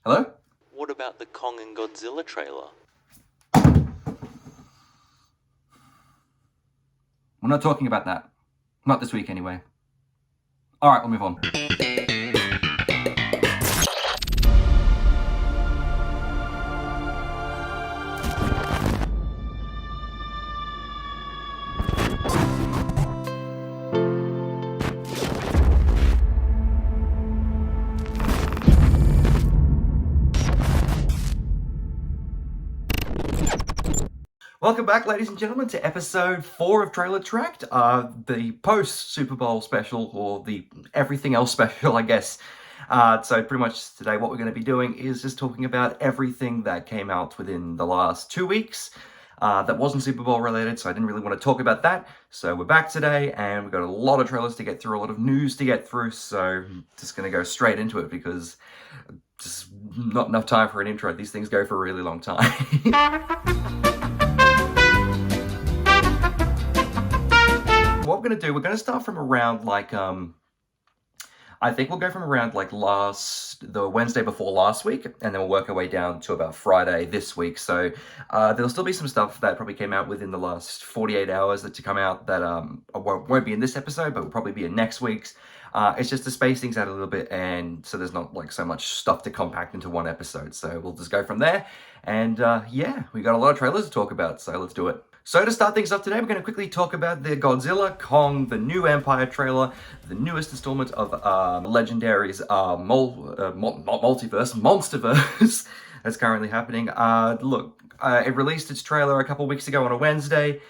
Hello? What about the Kong and Godzilla trailer? We're not talking about that. Not this week, anyway. Alright, we'll move on. Welcome back, ladies and gentlemen, to episode 4 of Trailer Tracked, the post-Super Bowl special, or the everything else special, I guess. So pretty much today what we're going to be doing is just talking about everything that came out within the last 2 weeks that wasn't Super Bowl related, so I didn't really want to talk about that. So we're back today, and we've got a lot of trailers to get through, a lot of news to get through, so I'm just going to go straight into it because just not enough time for an intro. These things go for a really long time. What we're going to do, we're going to start from around I think we'll go from around the Wednesday before last week, and then we'll work our way down to about Friday this week. So there'll still be some stuff that probably came out within the last 48 hours to come out that won't be in this episode, but will probably be in next week's. It's just to space things out a little bit, and so there's not so much stuff to compact into one episode. So we'll just go from there. And yeah, we got a lot of trailers to talk about, so let's do it. So to start things off today, we're going to quickly talk about the Godzilla, Kong, the new Empire trailer, the newest installment of Legendary's multiverse, Monsterverse, that's currently happening. It released its trailer a couple weeks ago on a Wednesday.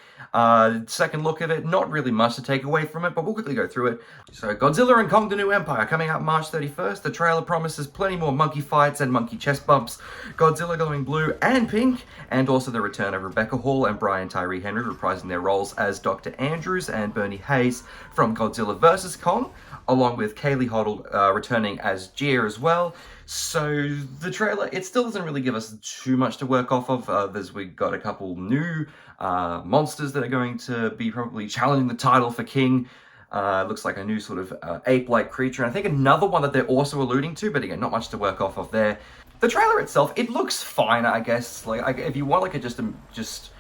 Second look of it, not really much to take away from it, but we'll quickly go through it. So Godzilla and Kong the New Empire coming out March 31st. The trailer promises plenty more monkey fights and monkey chest bumps, Godzilla going blue and pink, and also the return of Rebecca Hall and Brian Tyree Henry reprising their roles as Dr. Andrews and Bernie Hayes from Godzilla vs. Kong, along with Kaylee Hoddle returning as Gia as well. So the trailer, it still doesn't really give us too much to work off of. We got a couple new monsters that are going to be probably challenging the title for King. Looks like a new sort of ape-like creature. And I think another one that they're also alluding to, but again, not much to work off of there. The trailer itself, it looks fine, I guess. If you want just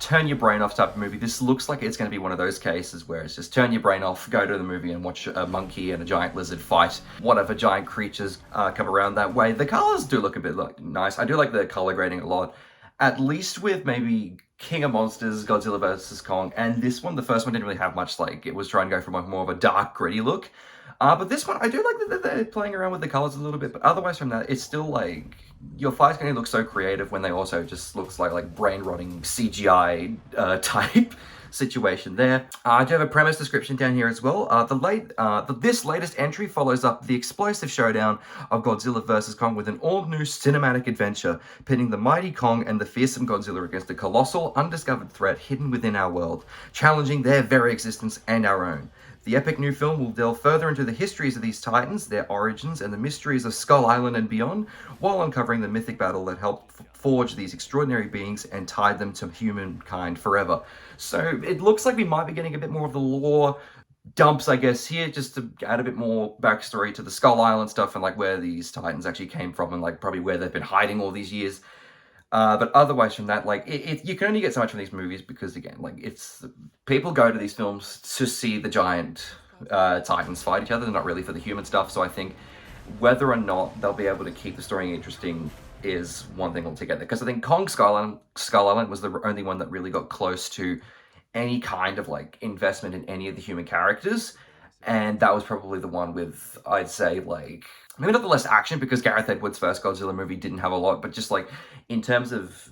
turn your brain off type of movie, this looks like it's going to be one of those cases where it's just turn your brain off, go to the movie and watch a monkey and a giant lizard fight whatever giant creatures come around that way. The colors do look a bit nice. I do like the color grading a lot, at least with maybe King of Monsters, Godzilla vs. Kong, and this one, the first one didn't really have much. It was trying to go for more of a dark, gritty look. But this one, I do like that they're playing around with the colors a little bit, but otherwise from that, it's still your fight's going to look so creative when they also just looks like brain-rotting CGI type situation there. I do have a premise description down here as well. This latest entry follows up the explosive showdown of Godzilla vs. Kong with an all-new cinematic adventure, pitting the mighty Kong and the fearsome Godzilla against a colossal, undiscovered threat hidden within our world, challenging their very existence and our own. The epic new film will delve further into the histories of these titans, their origins, and the mysteries of Skull Island and beyond, while uncovering the mythic battle that helped forge these extraordinary beings and tied them to humankind forever. So it looks like we might be getting a bit more of the lore dumps, I guess, here, just to add a bit more backstory to the Skull Island stuff and where these titans actually came from and probably where they've been hiding all these years. But otherwise from that, you can only get so much from these movies because, again, people go to these films to see the giant titans fight each other. They're not really for the human stuff. So I think whether or not they'll be able to keep the story interesting is one thing altogether. Because I think Kong Skull Island was the only one that really got close to any kind of investment in any of the human characters. And that was probably the one with, I'd say, maybe not the less action, because Gareth Edwards' first Godzilla movie didn't have a lot, but just in terms of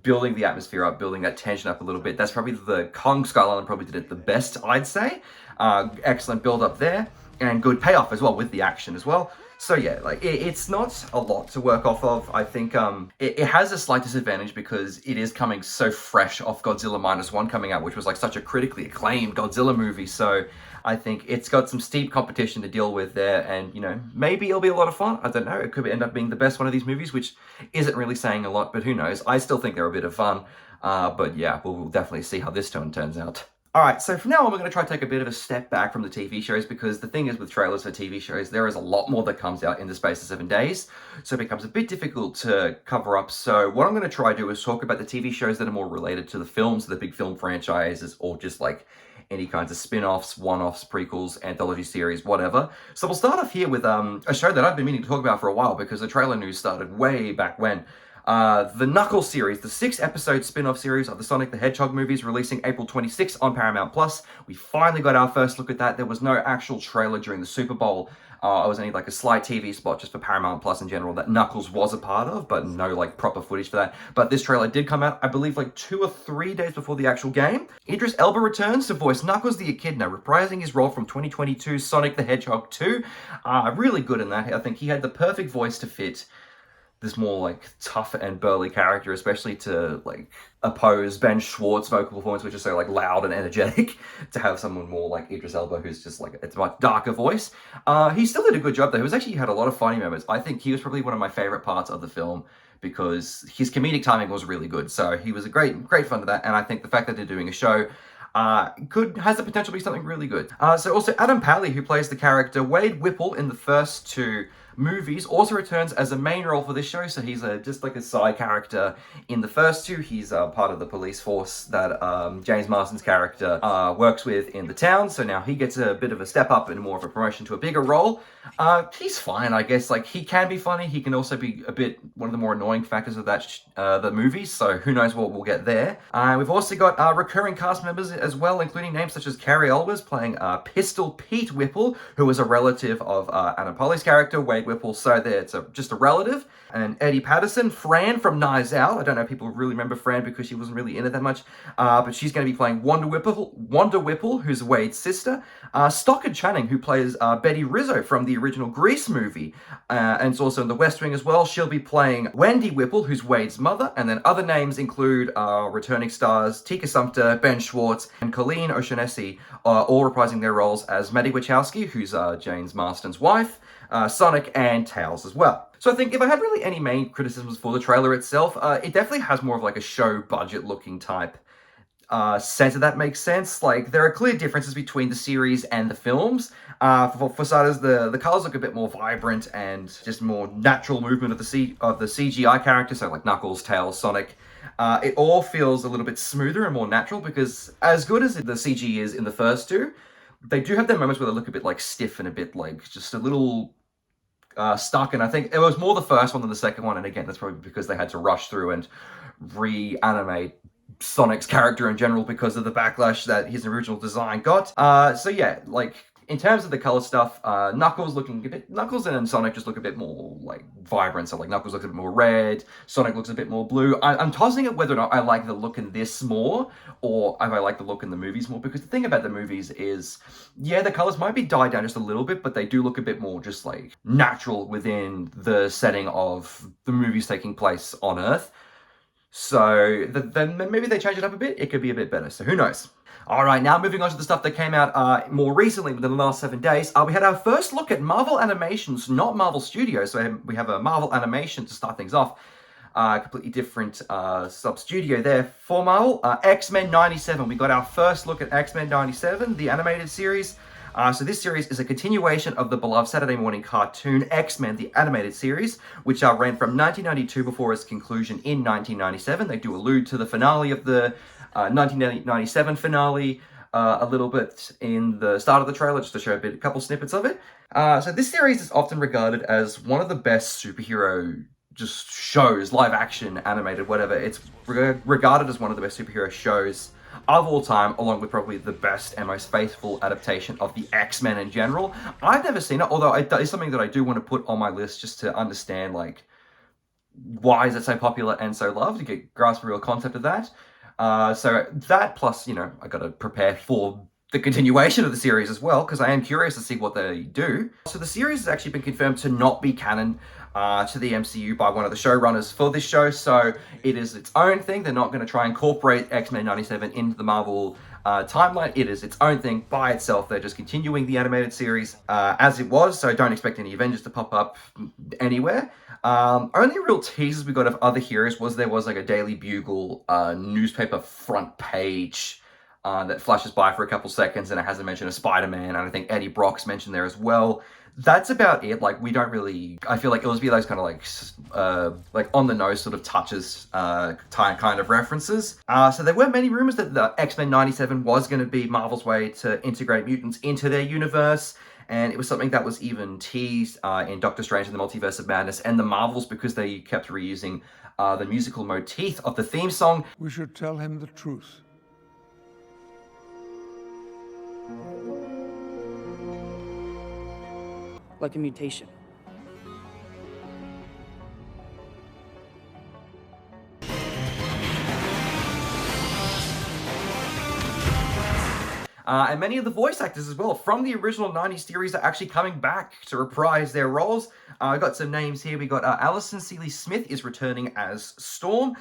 building the atmosphere up, building that tension up a little bit, that's probably the Kong Skull Island probably did it the best, I'd say. Excellent build up there, and good payoff as well with the action as well. So yeah, it's not a lot to work off of. I think it has a slight disadvantage because it is coming so fresh off Godzilla -1 coming out, which was such a critically acclaimed Godzilla movie. So I think it's got some steep competition to deal with there, and maybe it'll be a lot of fun. I don't know. It could end up being the best one of these movies, which isn't really saying a lot, but who knows? I still think they're a bit of fun. But yeah, we'll definitely see how this turns out. Alright, so from now on, we're going to try to take a bit of a step back from the TV shows because the thing is with trailers for TV shows, there is a lot more that comes out in the space of 7 days, so it becomes a bit difficult to cover up. So what I'm going to try to do is talk about the TV shows that are more related to the films, the big film franchises, or just like any kinds of spin-offs, one-offs, prequels, anthology series, whatever. So we'll start off here with a show that I've been meaning to talk about for a while because the trailer news started way back when. The Knuckles series, the 6-episode spin-off series of the Sonic the Hedgehog movies, releasing April 26th on Paramount+. We finally got our first look at that. There was no actual trailer during the Super Bowl. It was only like a slight TV spot just for Paramount Plus in general that Knuckles was a part of, but no like proper footage for that. But this trailer did come out, I believe, like 2 or 3 days before the actual game. Idris Elba returns to voice Knuckles the Echidna, reprising his role from 2022's Sonic the Hedgehog 2. Really good in that. I think he had the perfect voice to fit this more like tough and burly character, especially to like oppose Ben Schwartz's vocal performance, which is so like loud and energetic, to have someone more like Idris Elba, who's just like it's a much darker voice. He still did a good job though. He was actually had a lot of funny moments. I think he was probably one of my favorite parts of the film because his comedic timing was really good. So he was a great fun to that, and I think the fact that they're doing a show has the potential to be something really good. So also Adam Pally, who plays the character Wade Whipple in the first 2 movies, also returns as a main role for this show. So he's just like a side character in the first 2. He's part of the police force that James Marsden's character works with in the town. So now he gets a bit of a step up and more of a promotion to a bigger role. He's fine, I guess. Like, he can be funny. He can also be a bit one of the more annoying factors of that the movies. So who knows what we'll get there. We've also got recurring cast members as well, including names such as Carrie Elwes playing Pistol Pete Whipple, who is a relative of Adam Polly's character, Wade Whipple. So there, it's just a relative. And Eddie Patterson, Fran from Knives Out. I don't know if people really remember Fran because she wasn't really in it that much. But she's going to be playing Wanda Whipple, who's Wade's sister. Stockard Channing, who plays Betty Rizzo from the original Grease movie. And it's also in The West Wing as well. She'll be playing Wendy Whipple, who's Wade's mother. And then other names include returning stars Tika Sumpter, Ben Schwartz, and Colleen O'Shaughnessy, all reprising their roles as Maddie Wachowski, who's James Marsden's wife, Sonic, and Tails as well. So I think if I had really any main criticisms for the trailer itself, it definitely has more of like a show budget looking type sense, if that makes sense. Like, there are clear differences between the series and the films. For starters, the colors look a bit more vibrant and just more natural movement of the CGI characters, so like Knuckles, Tails, Sonic. It all feels a little bit smoother and more natural because as good as the CG is in the first 2, they do have their moments where they look a bit like stiff and a bit like just a little stuck, and I think it was more the first one than the second one, and again, that's probably because they had to rush through and reanimate Sonic's character in general because of the backlash that his original design got. So yeah, like, in terms of the color stuff, Knuckles and Sonic just look a bit more like vibrant. So like Knuckles looks a bit more red, Sonic looks a bit more blue. I'm tossing it whether or not I like the look in this more or if I like the look in the movies more, because the thing about the movies is, yeah, the colors might be dyed down just a little bit, but they do look a bit more just like natural within the setting of the movies taking place on Earth. So then maybe they change it up a bit. It could be a bit better. So who knows? All right, now moving on to the stuff that came out more recently within the last 7 days. We had our first look at Marvel Animations, not Marvel Studios. So we have a Marvel Animation to start things off. Completely different sub-studio there for Marvel. X-Men 97. We got our first look at X-Men 97, the animated series. So this series is a continuation of the beloved Saturday morning cartoon X-Men, the animated series, which ran from 1992 before its conclusion in 1997. They do allude to the finale of the 1997 finale a little bit in the start of the trailer, just to show a couple snippets of it. So this series is often regarded as one of the best superhero just shows, live action, animated, whatever. It's regarded as one of the best superhero shows of all time, along with probably the best and most faithful adaptation of the X-Men in general. I've never seen it, although it is something that I do want to put on my list just to understand, like, why is it so popular and so loved, to grasp a real concept of that. So that plus, I got to prepare for the continuation of the series as well, because I am curious to see what they do. So the series has actually been confirmed to not be canon to the MCU by one of the showrunners for this show, so it is its own thing. They're not going to try and incorporate X-Men 97 into the Marvel timeline. It is its own thing by itself. They're just continuing the animated series as it was, so don't expect any Avengers to pop up anywhere. Only real teasers we got of other heroes was there was like a Daily Bugle newspaper front page that flashes by for a couple seconds, and it has a mention of Spider-Man, and I think Eddie Brock's mentioned there as well. That's about it. Like, we don't really, I feel like it'll just be those kind of like on the nose sort of touches, kind of references. So there were many rumors that the X-Men 97 was going to be Marvel's way to integrate mutants into their universe. And it was something that was even teased in Doctor Strange and the Multiverse of Madness, and the Marvels, because they kept reusing the musical motif of the theme song. We should tell him the truth. Like a mutation. And many of the voice actors as well from the original 90s series are actually coming back to reprise their roles. I got some names here. We got Alison Seeley-Smith is returning as Storm,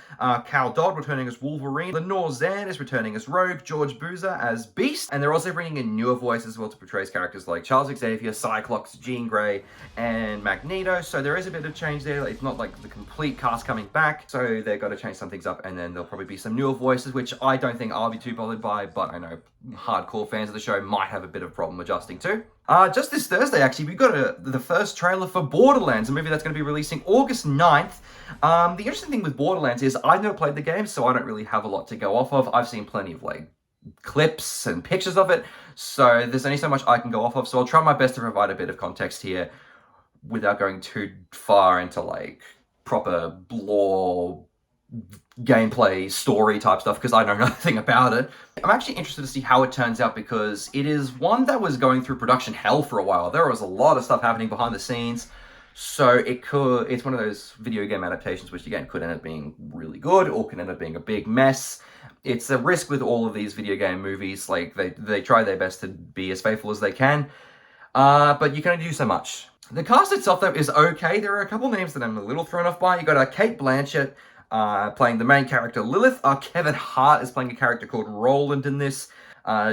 Cal Dodd returning as Wolverine, Lenore Zan is returning as Rogue, George Boozer as Beast, and they're also bringing in newer voices as well to portray characters like Charles Xavier, Cyclops, Jean Grey, and Magneto. So there is a bit of change there. It's not like the complete cast coming back, so they've got to change some things up, and then there'll probably be some newer voices, which I don't think I'll be too bothered by, but I know hardcore fans of the show might have a bit of a problem adjusting to. Just this Thursday, actually, we got the first trailer for Borderlands, a movie that's going to be releasing August 9th. The interesting thing with Borderlands is I've never played the game, so I don't really have a lot to go off of. I've seen plenty of, like, clips and pictures of it, so there's only so much I can go off of, so I'll try my best to provide a bit of context here without going too far into, like, proper lore, gameplay, story type stuff, because I know nothing about it. I'm actually interested to see how it turns out, because it is one that was going through production hell for a while. There was a lot of stuff happening behind the scenes, so it's one of those video game adaptations which, again, could end up being really good or could end up being a big mess. It's a risk with all of these video game movies. Like, they try their best to be as faithful as they can, but you can only do so much. The cast itself, though, is okay. There are a couple names that I'm a little thrown off by. You got Kate Blanchett playing the main character Lilith. Kevin Hart is playing a character called Roland in this.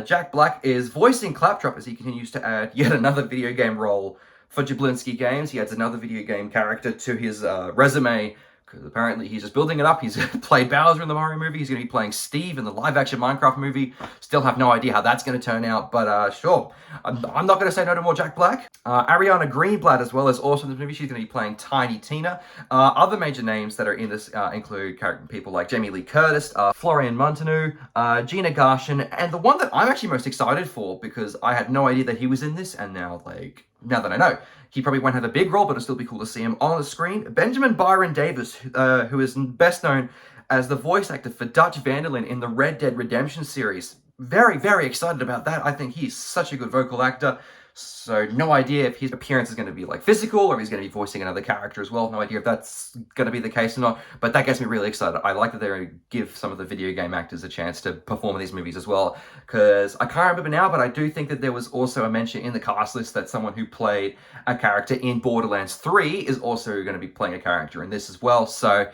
Jack Black is voicing Claptrap as he continues to add yet another video game role for Jablinski Games. He adds another video game character to his resume, because apparently he's just building it up. He's played Bowser in the Mario movie. He's going to be playing Steve in the live-action Minecraft movie. Still have no idea how that's going to turn out, but sure. I'm not going to say no to more Jack Black. Ariana Greenblatt as well is also in this movie. She's going to be playing Tiny Tina. Other major names that are in this include people like Jamie Lee Curtis, Florian Munteanu, Gina Gershon, and the one that I'm actually most excited for, because I had no idea that he was in this, and now that I know, he probably won't have a big role, but it'll still be cool to see him on the screen. Benjamin Byron Davis, who is best known as the voice actor for Dutch Vanderlyn in the Red Dead Redemption series. Very, very excited about that. I think he's such a good vocal actor. So no idea if his appearance is going to be like physical, or if he's going to be voicing another character as well. No idea if that's going to be the case or not, but that gets me really excited. I like that they give some of the video game actors a chance to perform in these movies as well, because I can't remember now, but I do think that there was also a mention in the cast list that someone who played a character in Borderlands 3 is also going to be playing a character in this as well. So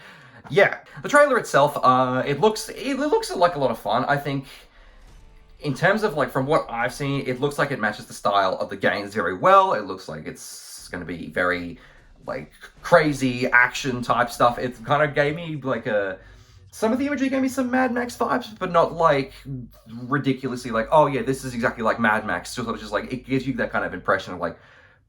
yeah, the trailer itself, it looks like a lot of fun. I think, in terms of, like, from what I've seen, it looks like it matches the style of the games very well. It looks like it's going to be very, like, crazy action type stuff. It kind of gave me, like, some of the imagery gave me some Mad Max vibes, but not, like, ridiculously, like, oh yeah, this is exactly like Mad Max. Just like, it gives you that kind of impression of, like,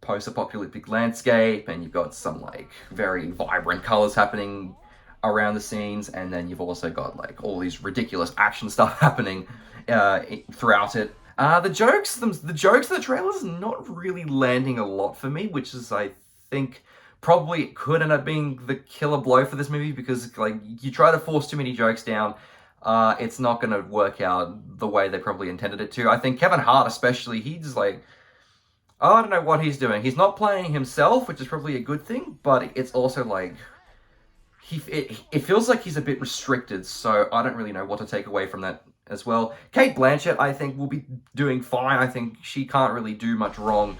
post-apocalyptic landscape, and you've got some, like, very vibrant colors happening around the scenes, and then you've also got, like, all these ridiculous action stuff happening throughout it. The jokes in the trailers not really landing a lot for me, which is, I think, probably could end up being the killer blow for this movie, because, like, you try to force too many jokes down, it's not going to work out the way they probably intended it to. I think Kevin Hart especially, he's like, I don't know what he's doing. He's not playing himself, which is probably a good thing, but it's also like, it feels like he's a bit restricted, so I don't really know what to take away from that as well. Kate Blanchett, I think, will be doing fine. I think she can't really do much wrong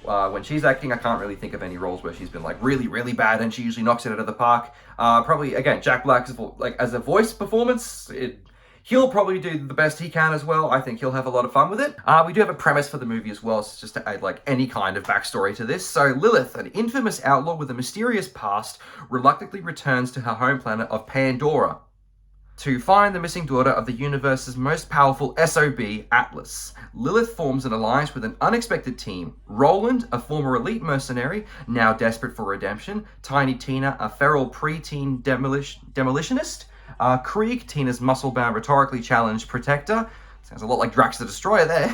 when she's acting. I can't really think of any roles where she's been, like, really, really bad, and she usually knocks it out of the park. Probably, again, Jack Black, like, as a voice performance, he'll probably do the best he can as well. I think he'll have a lot of fun with it. We do have a premise for the movie as well, so just to add, like, any kind of backstory to this. So Lilith, an infamous outlaw with a mysterious past, reluctantly returns to her home planet of Pandora. to find the missing daughter of the universe's most powerful SOB, Atlas. Lilith forms an alliance with an unexpected team. Roland, a former elite mercenary, now desperate for redemption. Tiny Tina, a feral preteen demolitionist. Krieg, Tina's muscle-bound, rhetorically challenged protector. Sounds a lot like Drax the Destroyer there.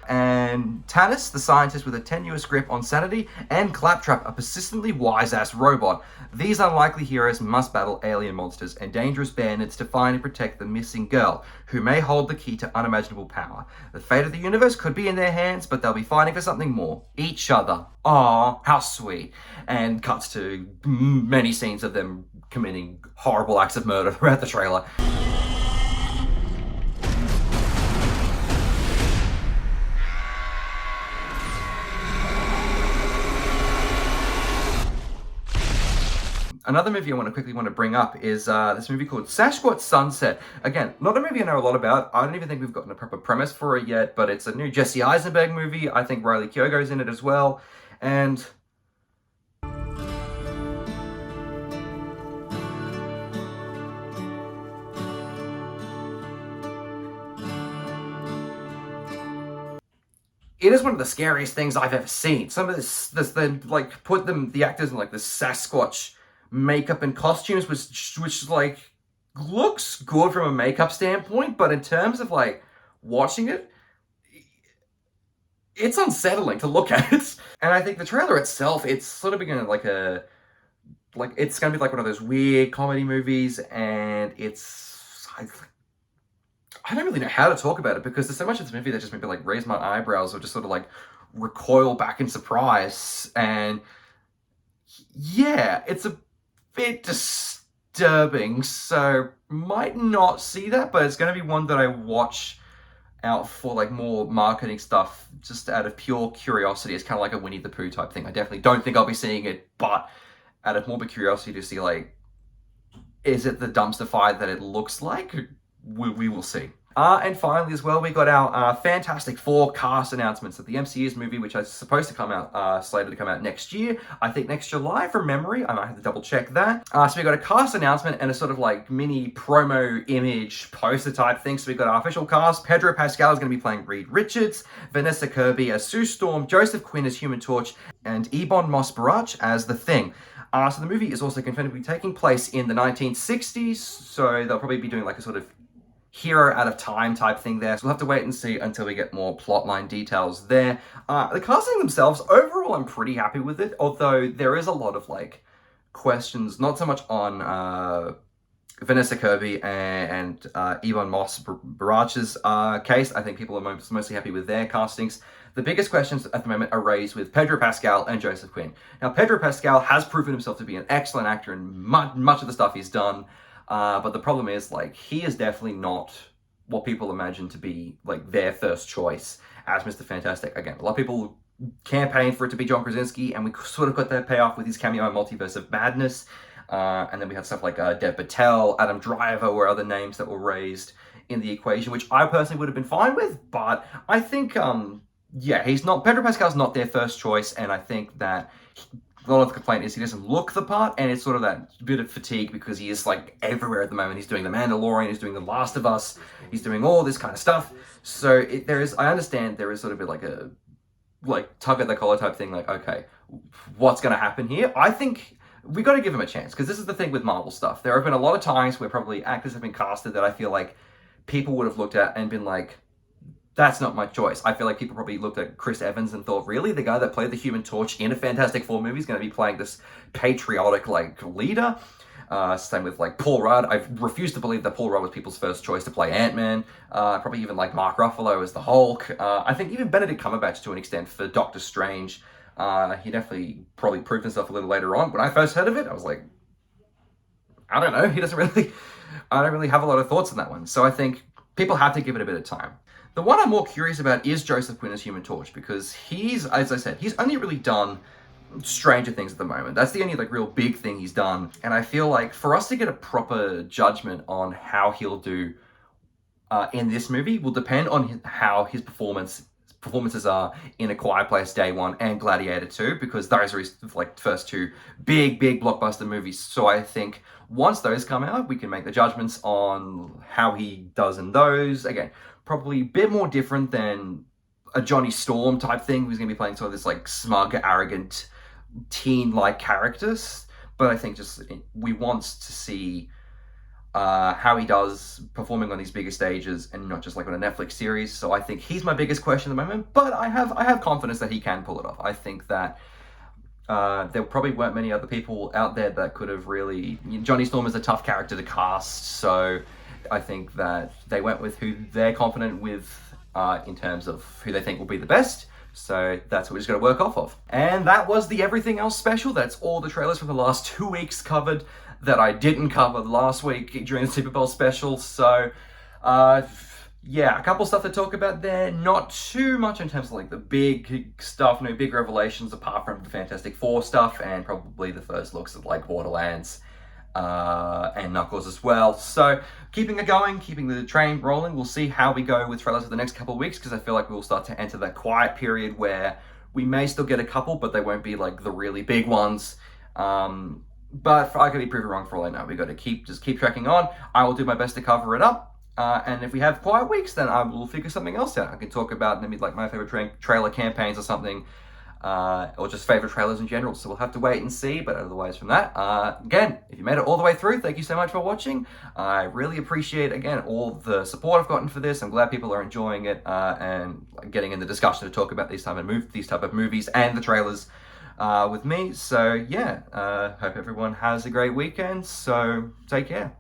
And Tanis, the scientist with a tenuous grip on sanity, and Claptrap, a persistently wise-ass robot. These unlikely heroes must battle alien monsters and dangerous bandits to find and protect the missing girl, who may hold the key to unimaginable power. The fate of the universe could be in their hands, but they'll be fighting for something more. Each other. Aw, how sweet. And cuts to many scenes of them committing horrible acts of murder throughout the trailer. Another movie I quickly want to bring up is this movie called Sasquatch Sunset. Again, not a movie I know a lot about. I don't even think we've gotten a proper premise for it yet, but it's a new Jesse Eisenberg movie. I think Riley Keogh's in it as well. And it is one of the scariest things I've ever seen. Some of the actors in like this Sasquatch makeup and costumes, which like looks good from a makeup standpoint, but in terms of like watching it, it's unsettling to look at. And I think the trailer itself, it's sort of beginning it's gonna be like one of those weird comedy movies, and I don't really know how to talk about it because there's so much of this movie that just made me like raise my eyebrows or just sort of like recoil back in surprise. And yeah, it's a bit disturbing, so might not see that, but it's going to be one that I watch out for like more marketing stuff just out of pure curiosity. It's kind of like a Winnie the Pooh type thing. I definitely don't think I'll be seeing it, but out of morbid curiosity to see like, is it the dumpster fire that it looks like? We will see. And finally as well, we got our Fantastic Four cast announcements of the MCU's movie, which is supposed to come out, slated to come out next year. I think next July from memory. I might have to double check that. So we got a cast announcement and a sort of like mini promo image poster type thing. So we got our official cast. Pedro Pascal is going to be playing Reed Richards, Vanessa Kirby as Sue Storm, Joseph Quinn as Human Torch, and Ebon Moss-Baratheon as The Thing. So the movie is also confirmed to be taking place in the 1960s, so they'll probably be doing like a sort of hero out of time type thing there. So we'll have to wait and see until we get more plotline details there. The casting themselves, overall, I'm pretty happy with it, although there is a lot of like questions, not so much on Vanessa Kirby and Ebon Moss-Baratheon's case. I think people are mostly happy with their castings. The biggest questions at the moment are raised with Pedro Pascal and Joseph Quinn. Now, Pedro Pascal has proven himself to be an excellent actor in much of the stuff he's done. But the problem is, like, he is definitely not what people imagine to be, like, their first choice as Mr. Fantastic. Again, a lot of people campaigned for it to be John Krasinski, and we sort of got that payoff with his cameo in Multiverse of Madness. And then we had stuff like Dev Patel, Adam Driver were other names that were raised in the equation, which I personally would have been fine with. But I think, yeah, Pedro Pascal's not their first choice, and I think that a lot of the complaint is he doesn't look the part, and it's sort of that bit of fatigue because he is like everywhere at the moment. He's doing The Mandalorian, he's doing The Last of Us, he's doing all this kind of stuff. So I understand there is sort of like a tug at the collar type thing, like, okay, what's going to happen here? I think we got to give him a chance, because this is the thing with Marvel stuff. There have been a lot of times where probably actors have been casted that I feel like people would have looked at and been like, that's not my choice. I feel like people probably looked at Chris Evans and thought, really? The guy that played the Human Torch in a Fantastic Four movie is going to be playing this patriotic, like, leader? Same with, like, Paul Rudd. I refuse to believe that Paul Rudd was people's first choice to play Ant-Man. Probably even, like, Mark Ruffalo as the Hulk. I think even Benedict Cumberbatch, to an extent, for Doctor Strange. He definitely probably proved himself a little later on. When I first heard of it, I was like, I don't know. I don't really have a lot of thoughts on that one. So I think people have to give it a bit of time. The one I'm more curious about is Joseph Quinn as Human Torch, because he's, as I said, he's only really done Stranger Things at the moment. That's the only like real big thing he's done. And I feel like for us to get a proper judgment on how he'll do in this movie will depend on how his performances are in A Quiet Place Day 1 and Gladiator 2, because those are his like first two big blockbuster movies. So I think Once those come out, we can make the judgments on how he does in those. Again, probably a bit more different than a Johnny Storm type thing, who's going to be playing sort of this like smug, arrogant, teen-like characters. But I think just we want to see how he does performing on these bigger stages and not just like on a Netflix series. So I think he's my biggest question at the moment, but I have confidence that he can pull it off. I think that there probably weren't many other people out there that could have really... Johnny Storm is a tough character to cast, so I think that they went with who they're confident with in terms of who they think will be the best. So that's what we're just going to work off of. And that was the Everything Else special. That's all the trailers from the last 2 weeks covered that I didn't cover last week during the Super Bowl special. So, yeah, a couple stuff to talk about there. Not too much in terms of like the big stuff, no big revelations apart from the Fantastic Four stuff and probably the first looks at like Borderlands and Knuckles as well. So keeping it going, keeping the train rolling. We'll see how we go with trailers for the next couple of weeks, because I feel like we'll start to enter that quiet period where we may still get a couple, but they won't be like the really big ones. But I could be proven wrong for all I know. We got to keep tracking on. I will do my best to cover it up. And if we have quiet weeks, then I will figure something else out. I can talk about maybe like my favorite trailer campaigns or something, or just favorite trailers in general. So we'll have to wait and see. But otherwise from that, again, if you made it all the way through, thank you so much for watching. I really appreciate, again, all the support I've gotten for this. I'm glad people are enjoying it and getting in the discussion to talk about these type of movies and the trailers with me. So yeah, hope everyone has a great weekend. So take care.